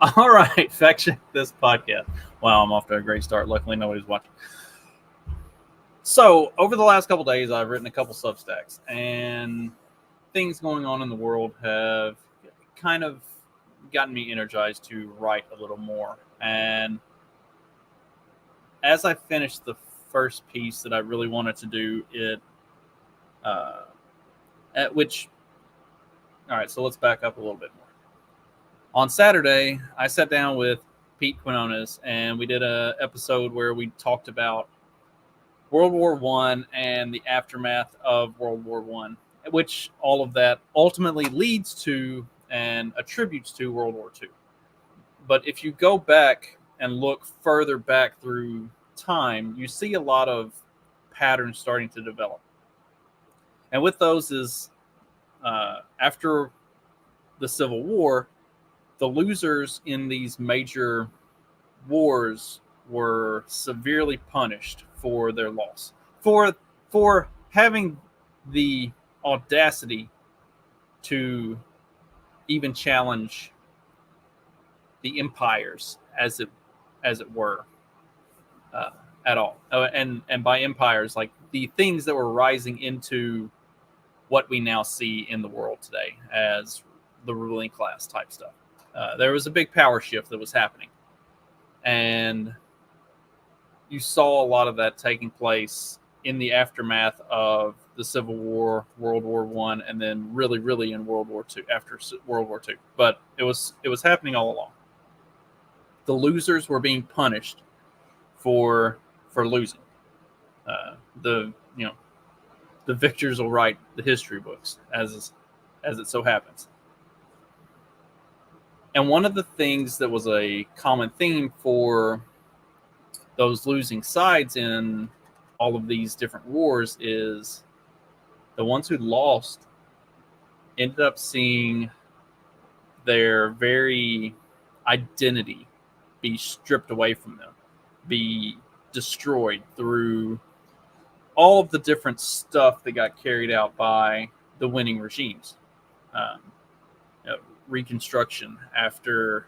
All right, fact check this podcast. Wow, I'm off to a great start. Luckily, nobody's watching. So, over the last couple days, I've written a couple Substacks, and things going on in the world have kind of gotten me energized to write a little more. And as I finished the first piece that I really wanted to do, uh, at which, all right, so let's back up a little bit more. On Saturday, I sat down with Pete Quinones, and we did a episode where we talked about World War One and the aftermath of World War One, which all of that ultimately leads to and attributes to World War Two. But if you go back and look further back through time, you see a lot of patterns starting to develop. And with those is after the Civil War, the losers in these major wars were severely punished for their loss, for having the audacity to even challenge the empires as it were uh, at all. And by empires, like the things that were rising into what we now see in the world today as the ruling class type stuff. There was a big power shift that was happening, and you saw a lot of that taking place in the aftermath of the Civil War, World War One, and then really in World War Two, after World War Two. But it was happening all along. The losers were being punished for losing. The the victors will write the history books, as it so happens. And one of the things that was a common theme for those losing sides in all of these different wars is the ones who lost ended up seeing their very identity be stripped away from them, be destroyed through all of the different stuff that got carried out by the winning regimes. Reconstruction after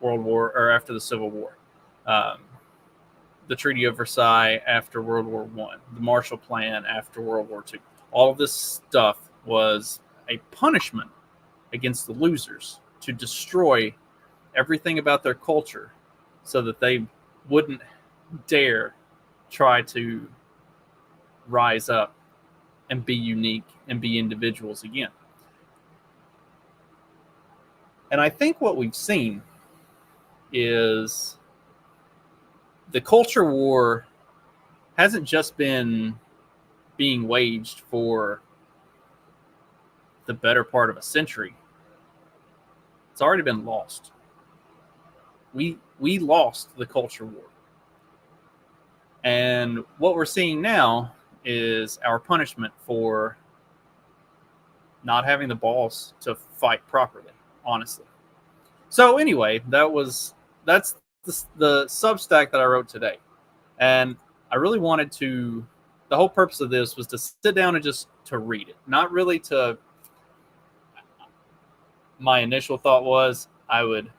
after the Civil War, the Treaty of Versailles after World War One, the Marshall Plan after World War Two. All of this stuff was a punishment against the losers to destroy everything about their culture so that they wouldn't dare try to rise up and be unique and be individuals again. And I think what we've seen is the culture war hasn't just been being waged for the better part of a century. It's already been lost. We lost the culture war. And what we're seeing now is our punishment for not having the balls to fight properly, honestly. So anyway, that's the Substack that I wrote today. And I really wanted to, the whole purpose of this was to sit down and just to read it. Not really to, my initial thought was I would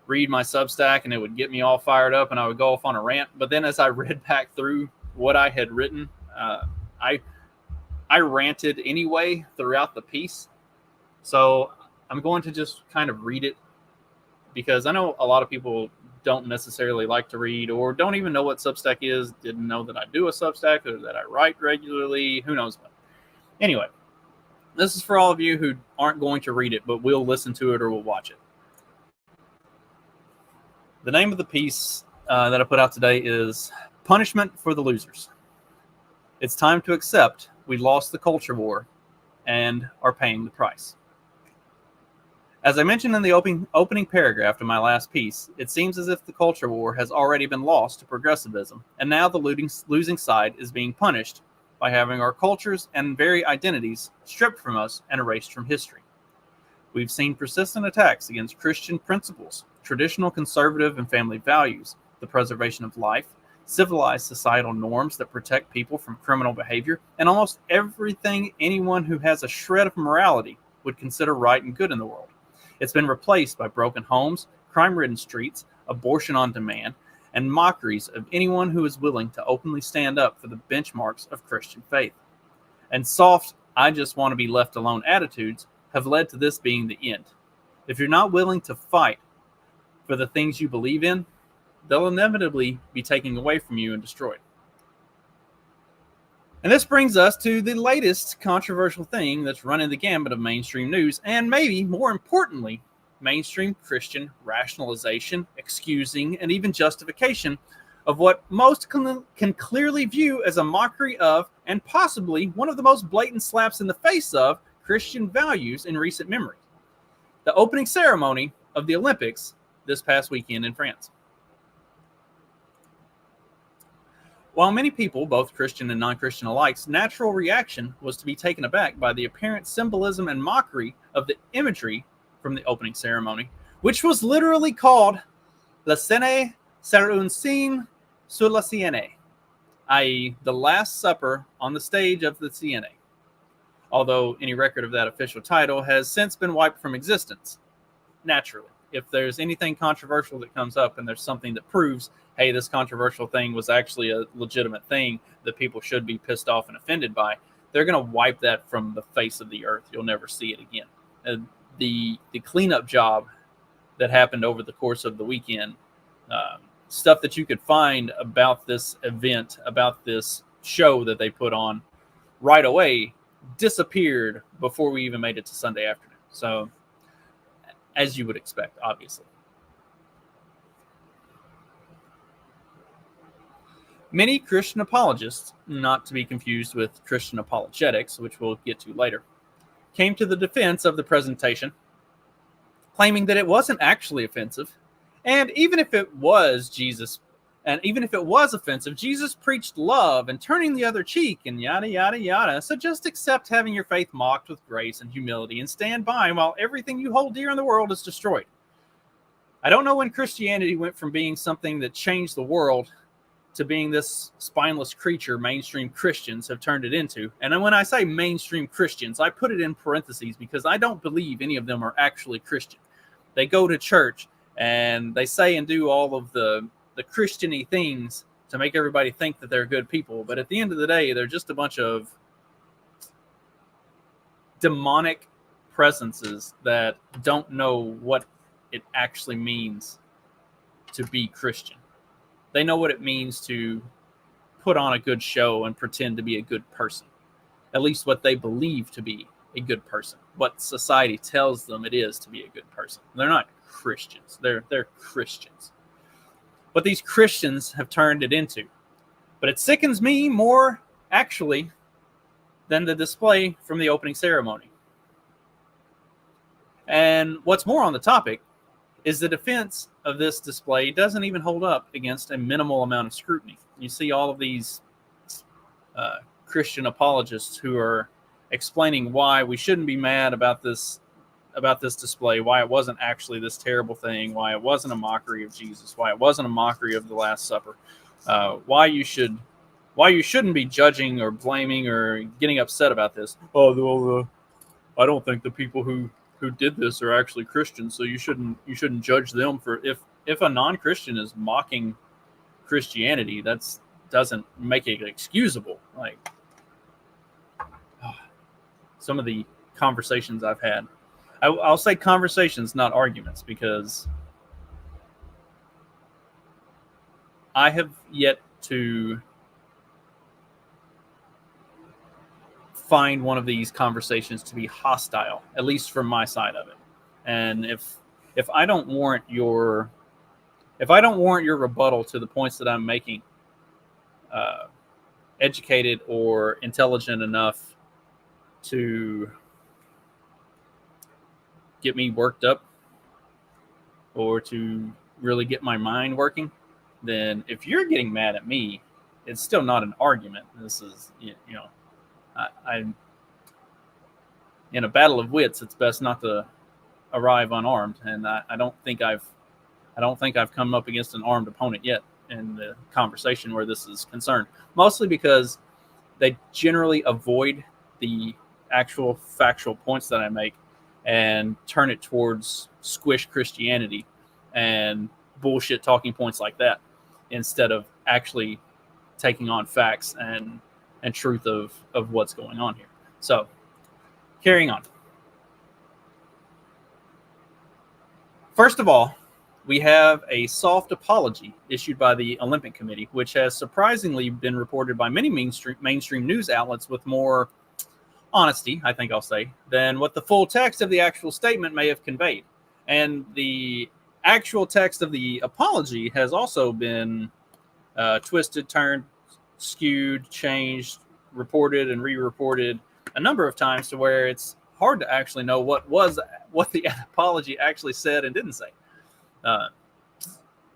read my Substack and it would get me all fired up and I would go off on a rant. But then as I read back through what I had written, I ranted anyway throughout the piece. So I'm going to just kind of read it because I know a lot of people don't necessarily like to read or don't even know what Substack is, didn't know that I do a Substack or that I write regularly, who knows what. Anyway, this is for all of you who aren't going to read it, but will listen to it or will watch it. The name of the piece that I put out today is Punishment for the Losers. It's time to accept we lost the culture war and are paying the price. As I mentioned in the opening paragraph to my last piece, it seems as if the culture war has already been lost to progressivism, and now the losing side is being punished by having our cultures and very identities stripped from us and erased from history. We've seen persistent attacks against Christian principles, traditional conservative and family values, the preservation of life, civilized societal norms that protect people from criminal behavior, and almost everything anyone who has a shred of morality would consider right and good in the world. It's been replaced by broken homes, crime-ridden streets, abortion on demand, and mockeries of anyone who is willing to openly stand up for the benchmarks of Christian faith. And soft, I just want to be left alone attitudes have led to this being the end. If you're not willing to fight for the things you believe in, they'll inevitably be taken away from you and destroyed. And this brings us to the latest controversial thing that's running the gambit of mainstream news, and maybe more importantly, mainstream Christian rationalization, excusing, and even justification of what most can clearly view as a mockery of, and possibly one of the most blatant slaps in the face of, Christian values in recent memory. The opening ceremony of the Olympics this past weekend in France. While many people, both Christian and non-Christian alike's natural reaction was to be taken aback by the apparent symbolism and mockery of the imagery from the opening ceremony, which was literally called La Cene sur un signe sur la Sienne, i.e. the Last Supper on the stage of the Sienne, although any record of that official title has since been wiped from existence. Naturally, if there's anything controversial that comes up and there's something that proves, hey, this controversial thing was actually a legitimate thing that people should be pissed off and offended by, they're going to wipe that from the face of the earth. You'll never see it again. The cleanup job that happened over the course of the weekend, stuff that you could find about this event, about this show that they put on right away, disappeared before we even made it to Sunday afternoon. So, as you would expect, obviously. Many Christian apologists, not to be confused with Christian apologetics, which we'll get to later, came to the defense of the presentation, claiming that it wasn't actually offensive, and even if it was offensive, Jesus preached love and turning the other cheek and yada, yada, yada. So just accept having your faith mocked with grace and humility and stand by while everything you hold dear in the world is destroyed. I don't know when Christianity went from being something that changed the world to being this spineless creature mainstream Christians have turned it into. And when I say mainstream Christians, I put it in parentheses because I don't believe any of them are actually Christian. They go to church and they say and do all of the Christian-y things to make everybody think that they're good people. But at the end of the day, they're just a bunch of demonic presences that don't know what it actually means to be Christian. They know what it means to put on a good show and pretend to be a good person. At least what they believe to be a good person. What society tells them it is to be a good person. They're not Christians. They're Christians. What these Christians have turned it into. But it sickens me more, actually, than the display from the opening ceremony. And what's more on the topic is the defense of this display doesn't even hold up against a minimal amount of scrutiny. You see all of these Christian apologists who are explaining why we shouldn't be mad about this display, why it wasn't actually this terrible thing, why it wasn't a mockery of Jesus, why it wasn't a mockery of the Last Supper, why you shouldn't be judging or blaming or getting upset about this. Oh, well, I don't think the people who did this are actually Christians, so you shouldn't judge them for if a non-Christian is mocking Christianity, that doesn't make it excusable. Like some of the conversations I've had. I'll say conversations, not arguments, because I have yet to find one of these conversations to be hostile, at least from my side of it. And if I don't warrant your rebuttal to the points that I'm making, educated or intelligent enough to get me worked up or to really get my mind working, then if you're getting mad at me, it's still not an argument. This is, I'm in a battle of wits. It's best not to arrive unarmed, and I don't think I've come up against an armed opponent yet in the conversation where this is concerned. Mostly because they generally avoid the actual factual points that I make and turn it towards squish Christianity and bullshit talking points like that, instead of actually taking on facts and truth of what's going on here. So, carrying on. First of all, we have a soft apology issued by the Olympic Committee, which has surprisingly been reported by many mainstream news outlets with more honesty, I think I'll say, than what the full text of the actual statement may have conveyed. And the actual text of the apology has also been twisted, turned, skewed, changed, reported, and re-reported a number of times to where it's hard to actually know what the apology actually said and didn't say.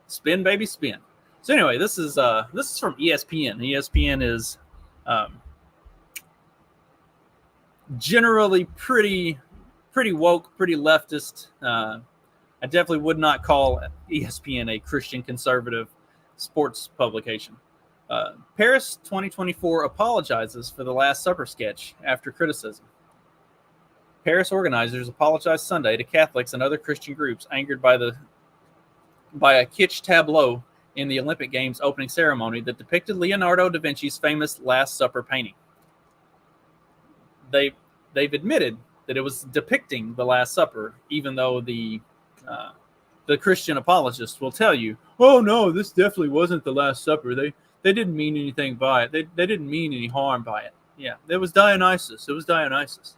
Spin, baby, spin. So anyway, this is from ESPN. ESPN is generally pretty woke, pretty leftist. I definitely would not call ESPN a Christian conservative sports publication. Paris 2024 apologizes for the Last Supper sketch after criticism. Paris organizers apologized Sunday to Catholics and other Christian groups angered by a kitsch tableau in the Olympic Games opening ceremony that depicted Leonardo da Vinci's famous Last Supper painting. They've admitted that it was depicting the Last Supper, even though the Christian apologists will tell you, "Oh no, this definitely wasn't the Last Supper. They didn't mean anything by it. They didn't mean any harm by it. Yeah, it was Dionysus. It was Dionysus."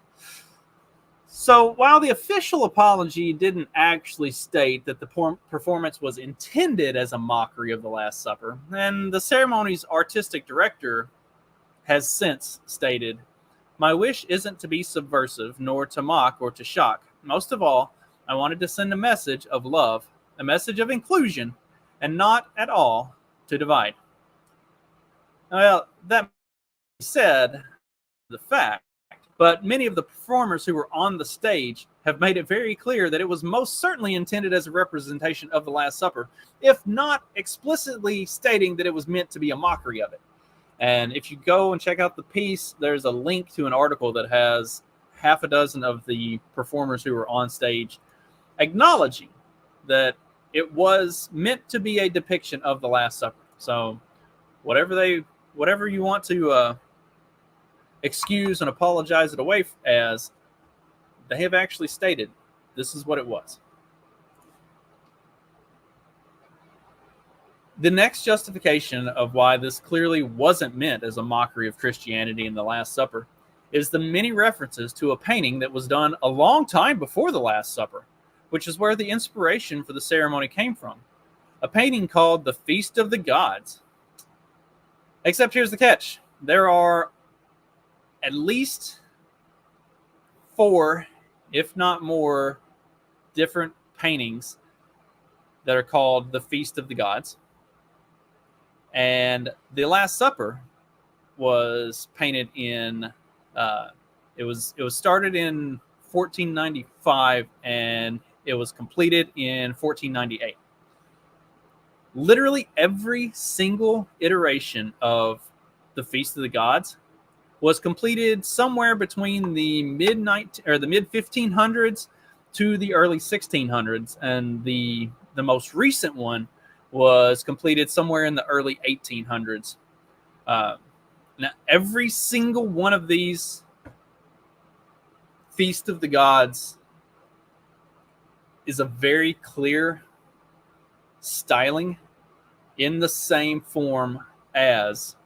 So while the official apology didn't actually state that the performance was intended as a mockery of the Last Supper, and the ceremony's artistic director has since stated, "My wish isn't to be subversive, nor to mock or to shock. Most of all, I wanted to send a message of love, a message of inclusion, and not at all to divide." Well, that said, the fact, but many of the performers who were on the stage have made it very clear that it was most certainly intended as a representation of the Last Supper, if not explicitly stating that it was meant to be a mockery of it. And if you go and check out the piece, there's a link to an article that has half a dozen of the performers who were on stage acknowledging that it was meant to be a depiction of the Last Supper. So whatever you want to excuse and apologize it away as, they have actually stated this is what it was. The next justification of why this clearly wasn't meant as a mockery of Christianity in the Last Supper is the many references to a painting that was done a long time before the Last Supper, which is where the inspiration for the ceremony came from. A painting called The Feast of the Gods. Except here's the catch. There are at least 4, if not more, different paintings that are called The Feast of the Gods. And the Last Supper was painted in, it was started in 1495 and it was completed in 1498. Literally every single iteration of the Feast of the Gods was completed somewhere between the mid 1500s to the early 1600s, and the most recent one was completed somewhere in the early 1800s. Now, every single one of these Feast of the Gods is a very clear styling in the same form as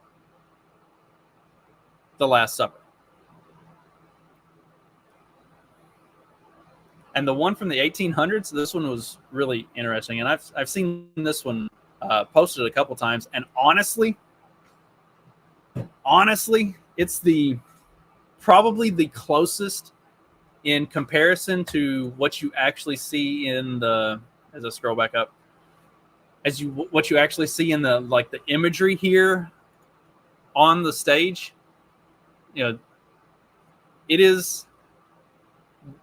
the Last Supper. And the one from the 1800s, this one was really interesting. And I've seen this one posted a couple times. And honestly, it's probably the closest in comparison to what you actually see in the, as I scroll back up, what you actually see in the, like, the imagery here on the stage. You know, it is,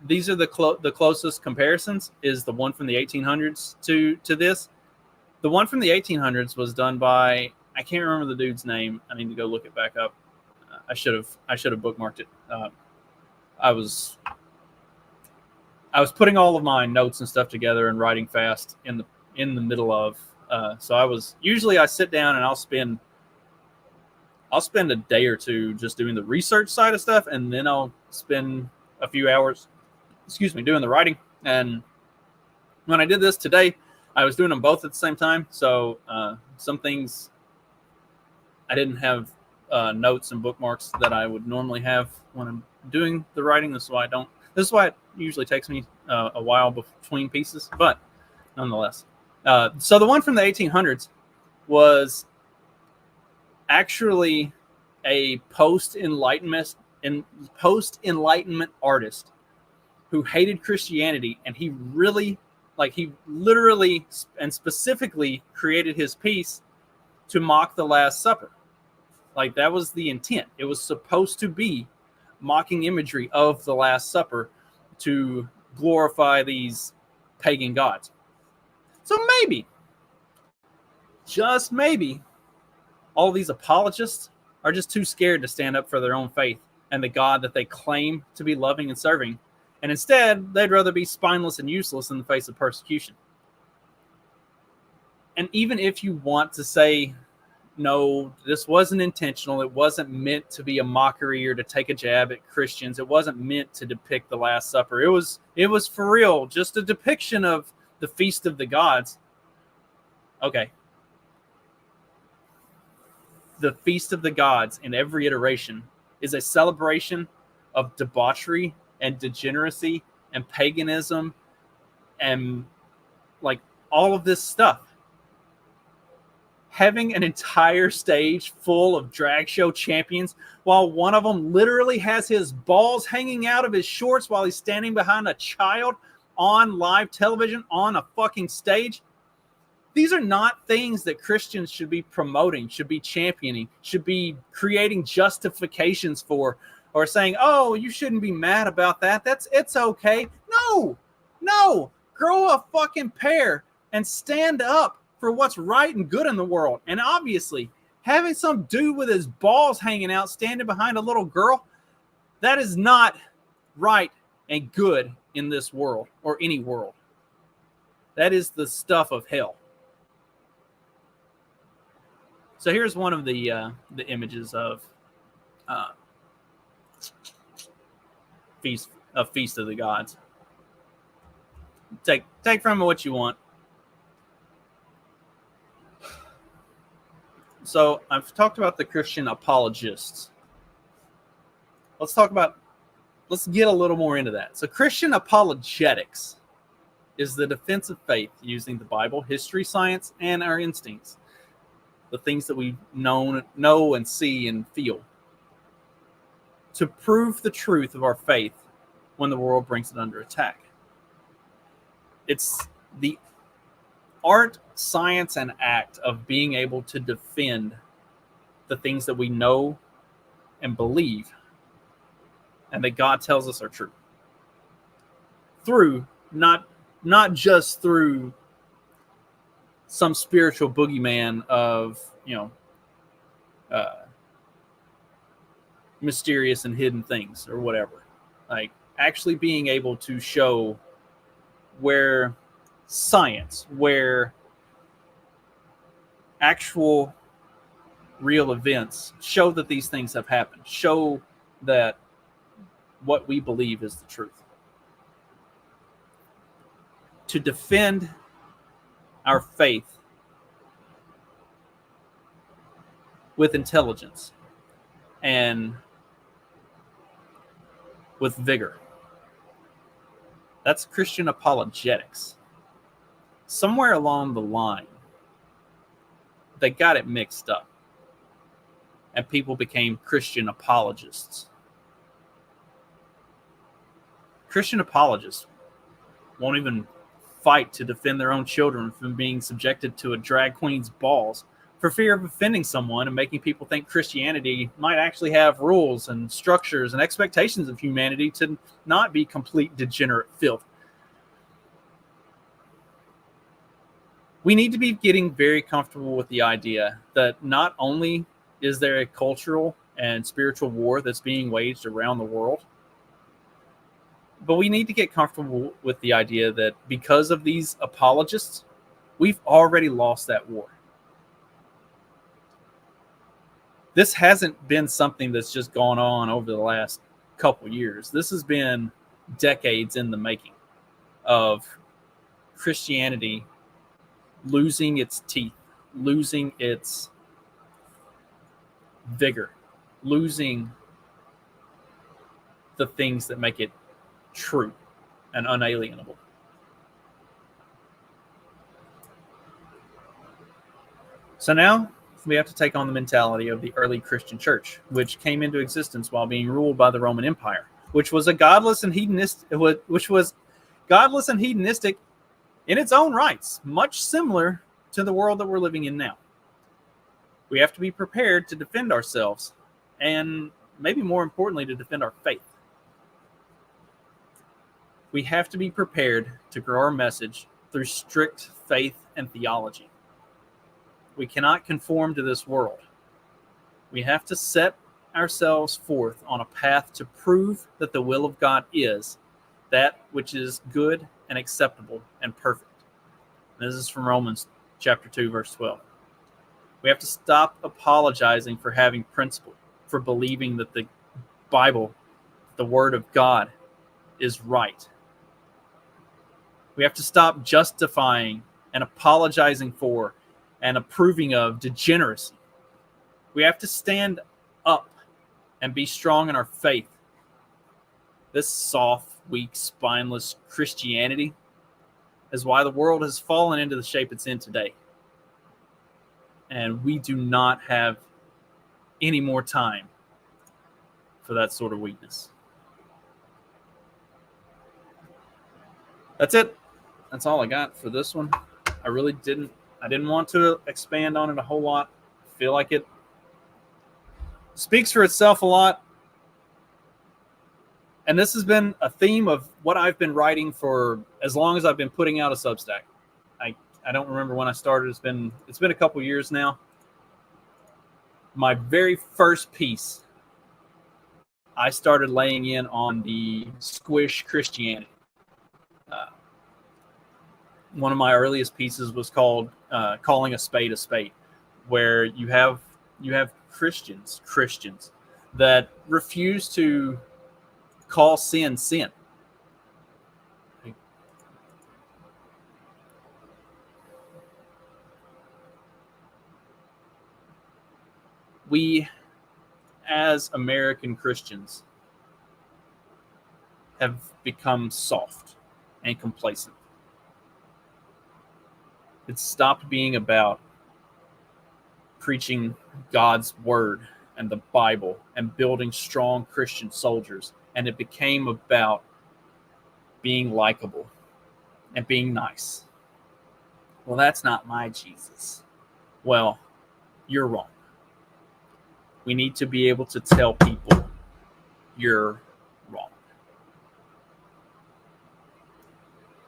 these are the closest comparisons, is the one from the 1800s to this. The one from the 1800s was done by, I can't remember the dude's name. I need to go look it back up. I should have bookmarked it. I was putting all of my notes and stuff together and writing fast in in the middle of. So I sit down and I'll spend a day or two just doing the research side of stuff, and then I'll spend a few hours, doing the writing. And when I did this today, I was doing them both at the same time. So some things I didn't have notes and bookmarks that I would normally have when I'm doing the writing. This is why it usually takes me a while between pieces, but nonetheless. So the one from the 1800s was actually a post-enlightenment artist who hated Christianity, and he literally and specifically created his piece to mock the Last Supper. Like, that was the intent. It was supposed to be mocking imagery of the Last Supper to glorify these pagan gods. So maybe, just maybe, all these apologists are just too scared to stand up for their own faith and the God that they claim to be loving and serving. And instead, they'd rather be spineless and useless in the face of persecution. And even if you want to say, no, this wasn't intentional, it wasn't meant to be a mockery or to take a jab at Christians, it wasn't meant to depict the Last Supper, it was for real, just a depiction of the Feast of the Gods. Okay. The Feast of the Gods in every iteration is a celebration of debauchery and degeneracy and paganism and like all of this stuff. Having an entire stage full of drag show champions while one of them literally has his balls hanging out of his shorts while he's standing behind a child on live television on a fucking stage. These are not things that Christians should be promoting, should be championing, should be creating justifications for, or saying, oh, you shouldn't be mad about that. It's okay. No, grow a fucking pair and stand up for what's right and good in the world. And obviously, having some dude with his balls hanging out standing behind a little girl, that is not right and good in this world or any world. That is the stuff of hell. So here's one of the images of Feast of the Gods. Take from it what you want. So I've talked about the Christian apologists. Let's get a little more into that. So Christian apologetics is the defense of faith using the Bible, history, science, and our instincts. The things that we know and see and feel, to prove the truth of our faith when the world brings it under attack. It's the art, science, and act of being able to defend the things that we know and believe and that God tells us are true. Through, not just through some spiritual boogeyman of, mysterious and hidden things or whatever. Like, actually being able to show where science, where actual real events show that these things have happened, show that what we believe is the truth. To defend our faith with intelligence and with vigor. That's Christian apologetics. Somewhere along the line, they got it mixed up, and people became Christian apologists. Christian apologists won't even fight to defend their own children from being subjected to a drag queen's balls for fear of offending someone and making people think Christianity might actually have rules and structures and expectations of humanity to not be complete degenerate filth. We need to be getting very comfortable with the idea that not only is there a cultural and spiritual war that's being waged around the world, but we need to get comfortable with the idea that because of these apologists, We've already lost that war. This hasn't been something that's just gone on over the last couple years. This has been decades in the making of Christianity losing its teeth, losing its vigor, losing the things that make it true and unalienable. So now we have to take on the mentality of the early Christian church, which came into existence while being ruled by the Roman Empire, which was godless and hedonistic in its own rights, much similar to the world that we're living in now. We have to be prepared to defend ourselves, and maybe more importantly, to defend our faith. We have to be prepared to grow our message through strict faith and theology. We cannot conform to this world. We have to set ourselves forth on a path to prove that the will of God is that which is good and acceptable and perfect. This is from Romans chapter 2, verse 12. We have to stop apologizing for having principle, for believing that the Bible, the Word of God, is right. We have to stop justifying and apologizing for and approving of degeneracy. We have to stand up and be strong in our faith. This soft, weak, spineless Christianity is why the world has fallen into the shape it's in today. And we do not have any more time for that sort of weakness. That's it. That's all I got for this one. I didn't want to expand on it a whole lot. I feel like it speaks for itself a lot. And this has been a theme of what I've been writing for as long as I've been putting out a Substack. I don't remember when I started. It's been a couple years now. My very first piece, I started laying in on the squish Christianity. One of my earliest pieces was called "Calling a Spade," where you have Christians that refuse to call sin. We, as American Christians, have become soft and complacent. It's stopped being about preaching God's word and the Bible and building strong Christian soldiers, and it became about being likable and being nice. Well, that's not my Jesus. Well, you're wrong. We need to be able to tell people you're wrong.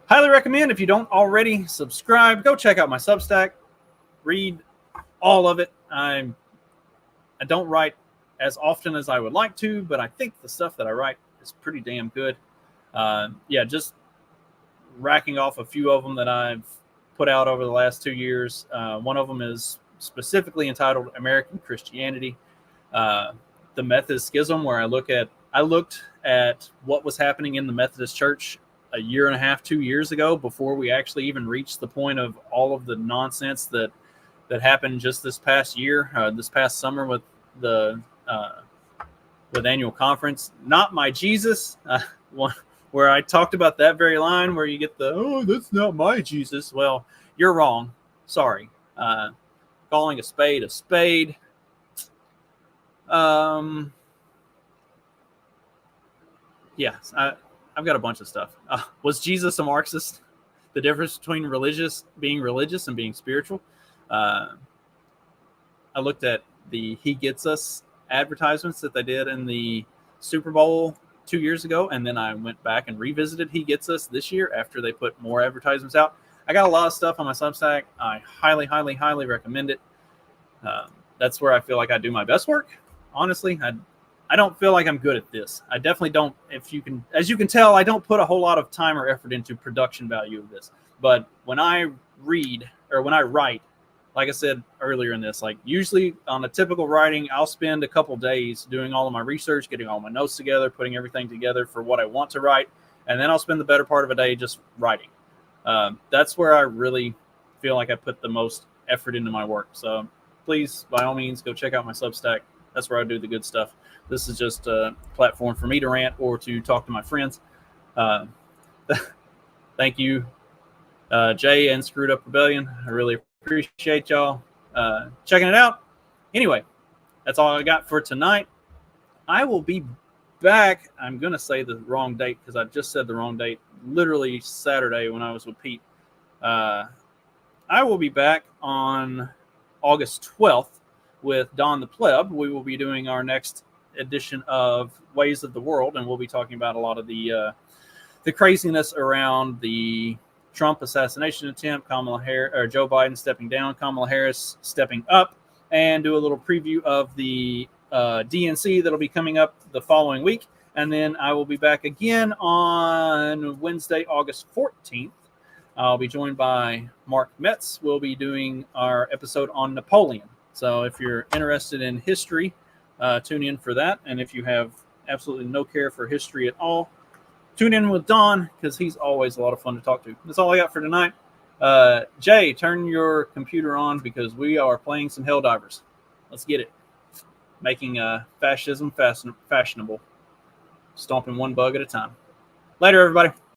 Highly recommend, if you don't already subscribe, go check out my Substack. Read all of it. I don't write as often as I would like to, but I think the stuff that I write is pretty damn good. Just racking off a few of them that I've put out over the last 2 years. One of them is specifically entitled American Christianity, the Methodist Schism, where I looked at what was happening in the Methodist Church a year and a half, 2 years ago, before we actually even reached the point of all of the nonsense that happened just this past year, this past summer with the annual conference. Not my Jesus, where I talked about that very line where you get that's not my Jesus. Well, you're wrong. Sorry. Calling a spade a spade. I've got a bunch of stuff. Was Jesus a Marxist? The difference between being religious and being spiritual. I looked at the He Gets Us advertisements that they did in the Super Bowl 2 years ago, and then I went back and revisited He Gets Us this year after they put more advertisements out. I got a lot of stuff on my Substack. I highly, highly, highly recommend it. That's where I feel like I do my best work. Honestly, I don't feel like I'm good at this. I definitely don't. As you can tell, I don't put a whole lot of time or effort into production value of this. But when I read when I write, like I said earlier in this, like usually on a typical writing, I'll spend a couple days doing all of my research, getting all my notes together, putting everything together for what I want to write, and then I'll spend the better part of a day just writing. That's where I really feel like I put the most effort into my work. So please, by all means, go check out my Substack. That's where I do the good stuff. This is just a platform for me to rant or to talk to my friends. Thank you, Jay and Screwed Up Rebellion. I really appreciate y'all checking it out. Anyway, that's all I got for tonight. I will be back. I'm going to say the wrong date because I just said the wrong date. Literally Saturday when I was with Pete. I will be back on August 12th with Don the Pleb. We will be doing our next edition of Ways of the World, and we'll be talking about a lot of the craziness around the Trump assassination attempt, Joe Biden stepping down, Kamala Harris stepping up, and do a little preview of the DNC that'll be coming up the following week. And then I will be back again on Wednesday, August 14th. I'll be joined by Mark Metz. We'll be doing our episode on Napoleon. So if you're interested in history, tune in for that. And if you have absolutely no care for history at all, tune in with Don because he's always a lot of fun to talk to. That's all I got for tonight. Jay, turn your computer on because we are playing some Helldivers. Let's get it. Making fascism fashionable. Stomping one bug at a time. Later, everybody.